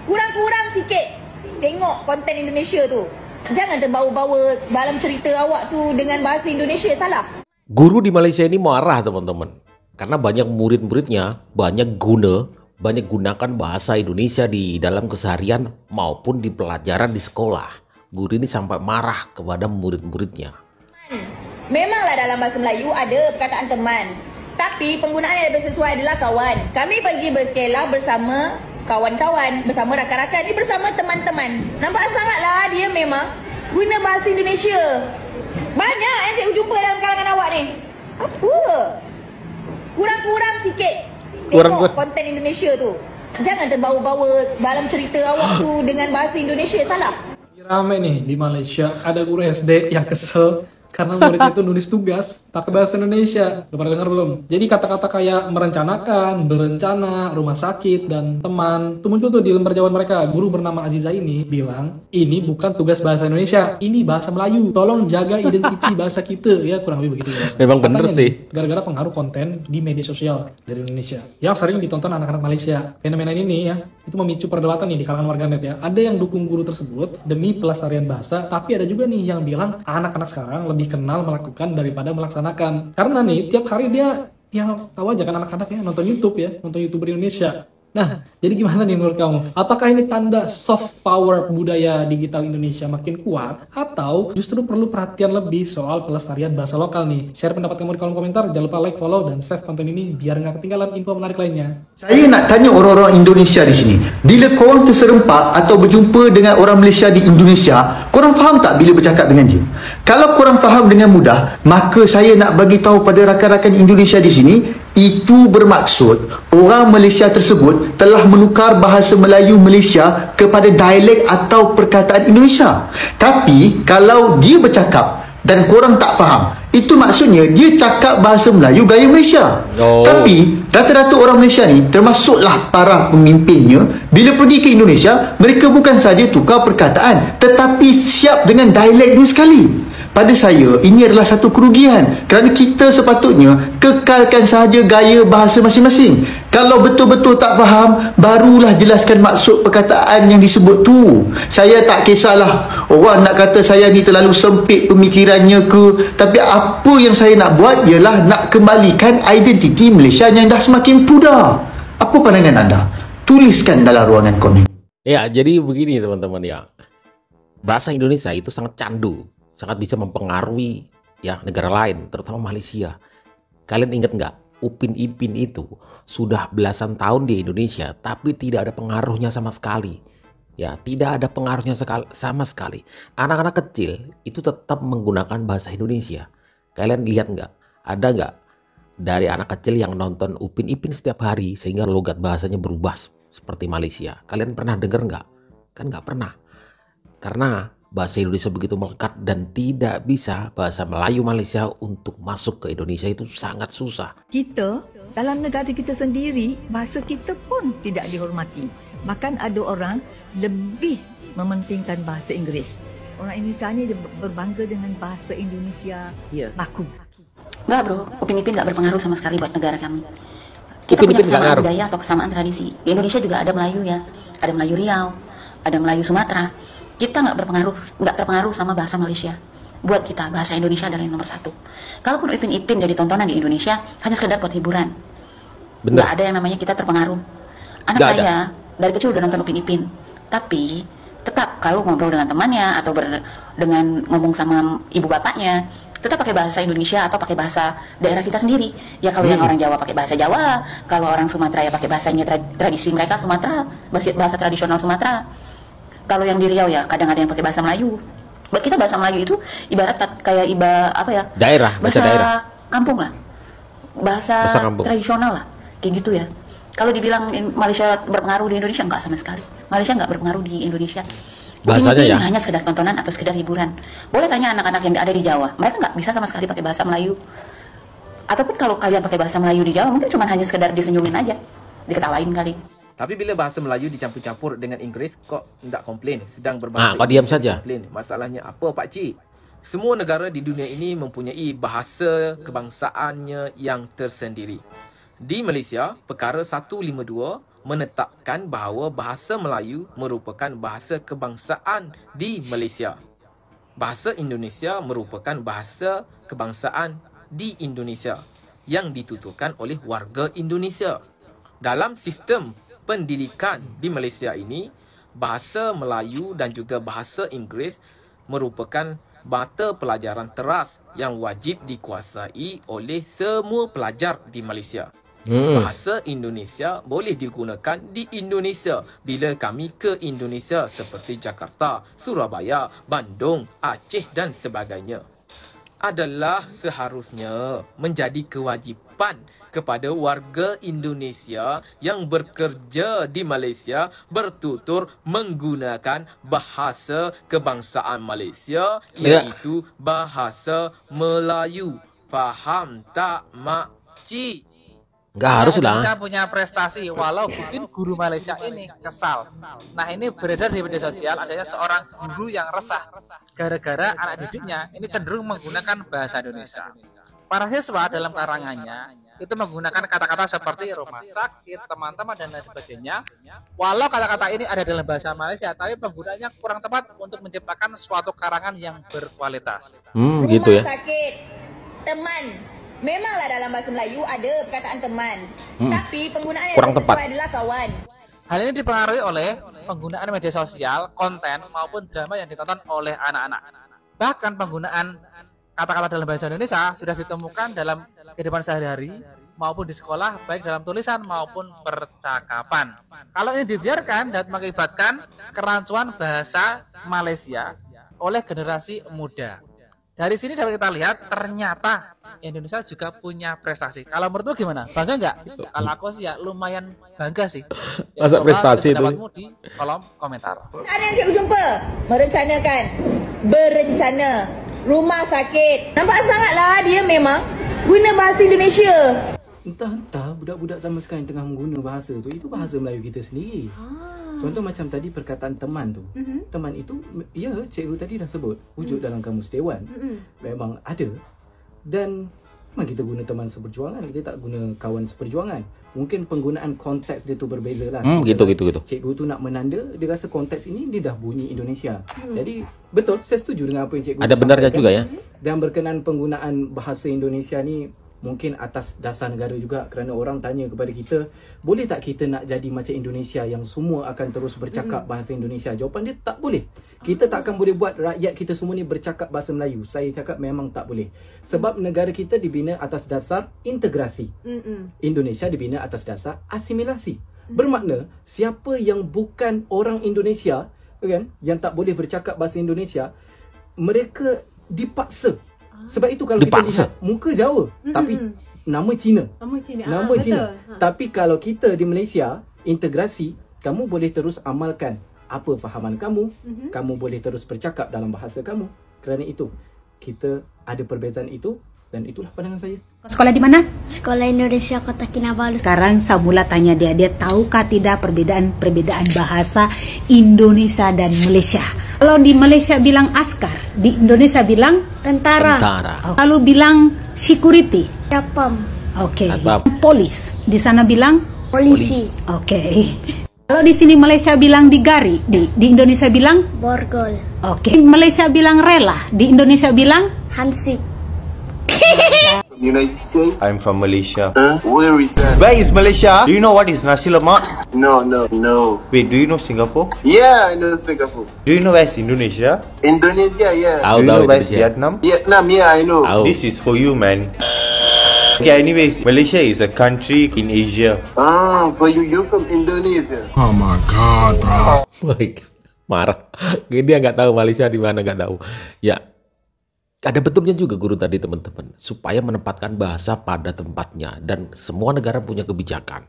Kurang-kurang sikit tengok konten Indonesia tu. Jangan terbawa-bawa dalam cerita awak tu dengan bahasa Indonesia, salah. Guru di Malaysia ini marah teman-teman. Karena banyak murid-muridnya banyak gunakan bahasa Indonesia di dalam keseharian maupun di pelajaran di sekolah. Guru ini sampai marah kepada murid-muridnya. Memanglah dalam bahasa Melayu ada perkataan teman, tapi penggunaan yang lebih sesuai adalah kawan. Kami pergi bersekolah bersama kawan-kawan, bersama rakan-rakan, ni bersama teman-teman. Nampak sangatlah dia memang guna bahasa Indonesia. Banyak yang saya jumpa dalam kalangan awak ni. Apa? Kurang-kurang sikit tengok konten Indonesia tu. Jangan terbawa-bawa dalam cerita awak tu dengan bahasa Indonesia, salah. Rame nih di Malaysia, ada guru SD yang kesel karena muridnya itu nulis tugas pakai bahasa Indonesia. Udah pernah dengar belum? Jadi kata-kata kayak merencanakan, berencana, rumah sakit, dan teman itu muncul tuh di lembar jawaban mereka. Guru bernama Aziza ini bilang, ini bukan tugas bahasa Indonesia, ini bahasa Melayu. Tolong jaga identitas bahasa kita. Ya kurang lebih begitu. Ya. Memang bener sih. Gara-gara pengaruh konten di media sosial dari Indonesia yang sering ditonton anak-anak Malaysia. Fenomena ini ya, itu memicu perdebatan nih di kalangan warganet ya. Ada yang dukung guru tersebut demi pelestarian bahasa, tapi ada juga nih yang bilang anak-anak sekarang lebih kenal melakukan daripada melaksanakan. Karena nih tiap hari dia ya tahu aja kan anak-anak ya nonton YouTube ya, nonton YouTuber Indonesia. Nah, jadi gimana nih menurut kamu? Apakah ini tanda soft power budaya digital Indonesia makin kuat atau justru perlu perhatian lebih soal pelestarian bahasa lokal nih? Share pendapat kamu di kolom komentar, jangan lupa like, follow, dan save konten ini biar nggak ketinggalan info menarik lainnya. Saya nak tanya orang-orang Indonesia di sini, bila korang terserempak atau berjumpa dengan orang Malaysia di Indonesia, korang faham tak bila bercakap dengan dia? Kalau korang faham dengan mudah, maka saya nak bagi tahu pada rakan-rakan Indonesia di sini, itu bermaksud orang Malaysia tersebut telah menukar bahasa Melayu Malaysia kepada dialek atau perkataan Indonesia. Tapi kalau dia bercakap dan korang tak faham, itu maksudnya dia cakap bahasa Melayu gaya Malaysia. Tapi rata-rata orang Malaysia ni, termasuklah para pemimpinnya, bila pergi ke Indonesia, mereka bukan saja tukar perkataan, tetapi siap dengan dialeknya sekali. Pada saya, ini adalah satu kerugian kerana kita sepatutnya kekalkan sahaja gaya bahasa masing-masing. Kalau betul-betul tak faham, barulah jelaskan maksud perkataan yang disebut tu. Saya tak kisahlah orang nak kata saya ni terlalu sempit pemikirannya ke, tapi apa yang saya nak buat ialah nak kembalikan identiti Malaysia yang dah semakin pudar. Apa pandangan anda? Tuliskan dalam ruangan komen. Ya, jadi begini teman-teman ya. Bahasa Indonesia itu sangat candu, sangat bisa mempengaruhi ya negara lain, terutama Malaysia. Kalian ingat nggak? Upin Ipin itu sudah belasan tahun di Indonesia, tapi tidak ada pengaruhnya sama sekali. Ya, tidak ada pengaruhnya sama sekali. Anak-anak kecil itu tetap menggunakan bahasa Indonesia. Kalian lihat nggak? Ada nggak dari anak kecil yang nonton Upin Ipin setiap hari sehingga logat bahasanya berubah seperti Malaysia? Kalian pernah dengar nggak? Kan nggak pernah. Karena bahasa Indonesia begitu melekat dan tidak bisa bahasa Melayu Malaysia untuk masuk ke Indonesia itu sangat susah. Kita dalam negara kita sendiri, bahasa kita pun tidak dihormati. Bahkan ada orang lebih mementingkan bahasa Inggeris. Orang Indonesia ni berbangga dengan bahasa Indonesia baku. Enggak bro, Upin Ipin nggak berpengaruh sama sekali buat negara kami. Kita punya kesamaan budaya atau kesamaan tradisi. Di Indonesia juga ada Melayu ya, ada Melayu Riau, ada Melayu Sumatera. Kita nggak terpengaruh sama bahasa Malaysia. Buat kita, bahasa Indonesia adalah yang nomor satu. Kalaupun Upin Ipin jadi tontonan di Indonesia, hanya sekedar buat hiburan. Nggak ada yang namanya kita terpengaruh. Anak saya dari kecil udah nonton Upin Ipin. Tapi tetap kalau ngobrol dengan temannya atau dengan ngomong sama ibu bapaknya, tetap pakai bahasa Indonesia atau pakai bahasa daerah kita sendiri. Ya kalau yang orang Jawa pakai bahasa Jawa, kalau orang Sumatera ya pakai bahasanya tradisi mereka Sumatera, bahasa tradisional Sumatera. Kalau yang di Riau ya kadang ada yang pakai bahasa Melayu. Buat kita bahasa Melayu itu ibarat kayak daerah, bahasa daerah. Kampung lah. Bahasa kampung. Tradisional lah. Kayak gitu ya. Kalau dibilang Malaysia berpengaruh di Indonesia, enggak sama sekali. Malaysia enggak berpengaruh di Indonesia. Bahasanya ya hanya sekedar tontonan atau sekedar hiburan. Boleh tanya anak-anak yang ada di Jawa, mereka nggak bisa sama sekali pakai bahasa Melayu. Ataupun kalau kalian pakai bahasa Melayu di Jawa, mungkin cuma hanya sekedar disenyumin aja, diketawain kali. Tapi bila bahasa Melayu dicampur-campur dengan Inggeris, kok tidak komplain? Sedang berbahasa kok diam saja. Komplain. Masalahnya apa Pak Cik? Semua negara di dunia ini mempunyai bahasa kebangsaannya yang tersendiri. Di Malaysia, perkara 152 menetapkan bahawa bahasa Melayu merupakan bahasa kebangsaan di Malaysia. Bahasa Indonesia merupakan bahasa kebangsaan di Indonesia yang dituturkan oleh warga Indonesia. Dalam sistem pendidikan di Malaysia ini, bahasa Melayu dan juga bahasa Inggeris merupakan mata pelajaran teras yang wajib dikuasai oleh semua pelajar di Malaysia. Bahasa Indonesia boleh digunakan di Indonesia bila kami ke Indonesia seperti Jakarta, Surabaya, Bandung, Aceh dan sebagainya. Adalah seharusnya menjadi kewajipan kepada warga Indonesia yang bekerja di Malaysia bertutur menggunakan bahasa kebangsaan Malaysia, iaitu bahasa Melayu. Faham tak, Mak Cik? Nggak harus lah. Indonesia punya prestasi, walau mungkin guru Malaysia ini kesal. Nah, ini beredar di media sosial adanya seorang guru yang resah gara-gara anak didiknya ini cenderung menggunakan bahasa Indonesia. Para siswa dalam karangannya itu menggunakan kata-kata seperti rumah sakit, teman-teman dan lain sebagainya. Walau kata-kata ini ada dalam bahasa Malaysia, tapi penggunaannya kurang tepat untuk menciptakan suatu karangan yang berkualitas. Gitu ya. Rumah sakit, teman. Memanglah dalam bahasa Melayu ada perkataan teman, tapi penggunaan yang kurang lebih sesuai tepat adalah kawan. Hal ini dipengaruhi oleh penggunaan media sosial, konten maupun drama yang ditonton oleh anak-anak. Bahkan penggunaan kata-kata dalam bahasa Indonesia sudah ditemukan dalam kehidupan sehari-hari maupun di sekolah, baik dalam tulisan maupun percakapan. Kalau ini dibiarkan dan mengakibatkan kerancuan bahasa Malaysia oleh generasi muda. Dari sini dapat kita lihat ternyata Indonesia juga punya prestasi. Kalau menurutmu gimana? Bangga nggak? Kalau aku sih ya lumayan bangga sih. Masa prestasi itu? Di kolom komentar. Ada yang cikgu jumpa merencanakan, berencana rumah sakit. Nampak sangatlah dia memang guna bahasa Indonesia. Entah budak-budak sama sekarang tengah menggunakan bahasa tu, itu bahasa Melayu kita sendiri. Contoh macam tadi perkataan teman tu. Teman itu, ya cikgu tadi dah sebut, wujud dalam kamus dewan. Memang ada. Dan memang kita guna teman seperjuangan, kita tak guna kawan seperjuangan. Mungkin penggunaan konteks dia tu berbeza lah. Gitu. Cikgu tu nak menanda, dia rasa konteks ini dia dah bunyi Indonesia. Jadi betul, saya setuju dengan apa yang cikgu ada benarnya juga ya. Dan berkenaan penggunaan bahasa Indonesia ni mungkin atas dasar negara juga, kerana orang tanya kepada kita, boleh tak kita nak jadi macam Indonesia yang semua akan terus bercakap bahasa Indonesia? Jawapan dia tak boleh. Kita takkan boleh buat rakyat kita semua ni bercakap bahasa Melayu. Saya cakap memang tak boleh. Sebab negara kita dibina atas dasar integrasi. Indonesia dibina atas dasar asimilasi. Bermakna siapa yang bukan orang Indonesia, kan, yang tak boleh bercakap bahasa Indonesia, mereka dipaksa. Sebab itu kalau kita lihat muka Jawa tapi nama Cina. Nama Cina. Tapi kalau kita di Malaysia integrasi, kamu boleh terus amalkan apa fahaman kamu, kamu boleh terus bercakap dalam bahasa kamu. Kerana itu kita ada perbezaan itu, dan itulah pandangan saya. Sekolah di mana? Sekolah Indonesia Kota Kinabalu. Sekarang Samula tanya dia tahukah tidak perbedaan bahasa Indonesia dan Malaysia? Kalau di Malaysia bilang askar, di Indonesia bilang tentara. Lalu bilang security. Sapam. Oke. Polis. Di sana bilang polisi. Oke. Kalau di sini Malaysia bilang digari, di Indonesia bilang borgol. Oke. Malaysia bilang rela, di Indonesia bilang hansip. United States. I'm from Malaysia. Where is that? Where is Malaysia? Do you know what is nasi lemak? No. Wait, do you know Singapore? Yeah, I know Singapore. Do you know where's Indonesia? Indonesia, yeah. Do you know where's Vietnam? Vietnam, yeah, I know. This is for you, man. Okay, anyways, Malaysia is a country in Asia. For you, you're from Indonesia. Oh my god, bro. Baik, marah. Dia nggak tahu Malaysia di mana, nggak tahu. Ya, ada betulnya juga guru tadi teman-teman, supaya menempatkan bahasa pada tempatnya, dan semua negara punya kebijakan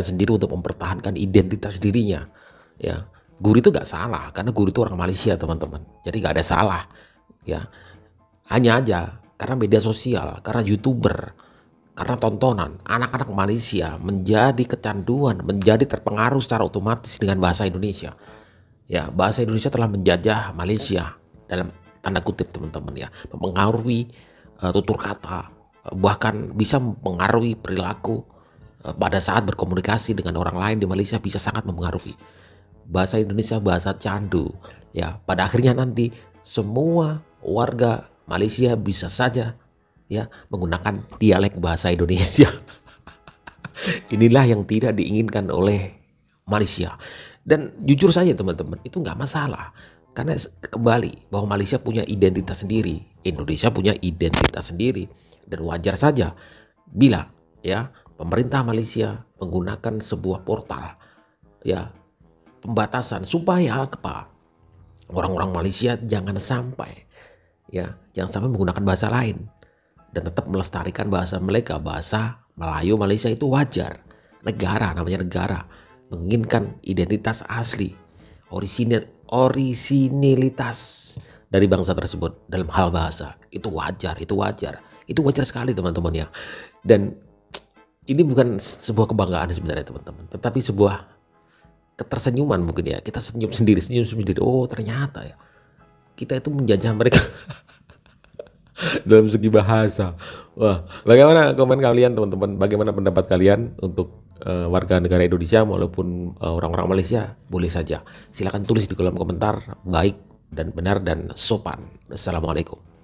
sendiri untuk mempertahankan identitas dirinya. Ya, guru itu nggak salah karena guru itu orang Malaysia teman-teman, jadi nggak ada salah. Ya, hanya aja karena media sosial, karena YouTuber, karena tontonan, anak-anak Malaysia menjadi kecanduan, menjadi terpengaruh secara otomatis dengan bahasa Indonesia. Ya, bahasa Indonesia telah menjajah Malaysia dalam tanda kutip teman-teman ya, mempengaruhi tutur kata, bahkan bisa mempengaruhi perilaku pada saat berkomunikasi dengan orang lain di Malaysia bisa sangat mempengaruhi. Bahasa Indonesia bahasa candu, ya. Pada akhirnya nanti semua warga Malaysia bisa saja ya menggunakan dialek bahasa Indonesia. Inilah yang tidak diinginkan oleh Malaysia. Dan jujur saja teman-teman, itu nggak masalah. Karena kembali bahwa Malaysia punya identitas sendiri, Indonesia punya identitas sendiri, dan wajar saja bila ya pemerintah Malaysia menggunakan sebuah portal ya pembatasan supaya apa? Orang-orang Malaysia jangan sampai menggunakan bahasa lain dan tetap melestarikan bahasa mereka. Bahasa Melayu Malaysia itu wajar. Namanya negara menginginkan identitas asli, orisinilitas dari bangsa tersebut dalam hal bahasa. Itu wajar sekali teman-teman ya. Dan ini bukan sebuah kebanggaan sebenarnya teman-teman, tetapi sebuah ketersenyuman mungkin ya. Kita senyum sendiri. Oh ternyata ya kita itu menjajah mereka dalam segi bahasa. Wah, bagaimana komen kalian teman-teman? Bagaimana pendapat kalian untuk warga negara Indonesia maupun orang-orang Malaysia? Boleh saja silakan tulis di kolom komentar, baik dan benar dan sopan. Assalamualaikum.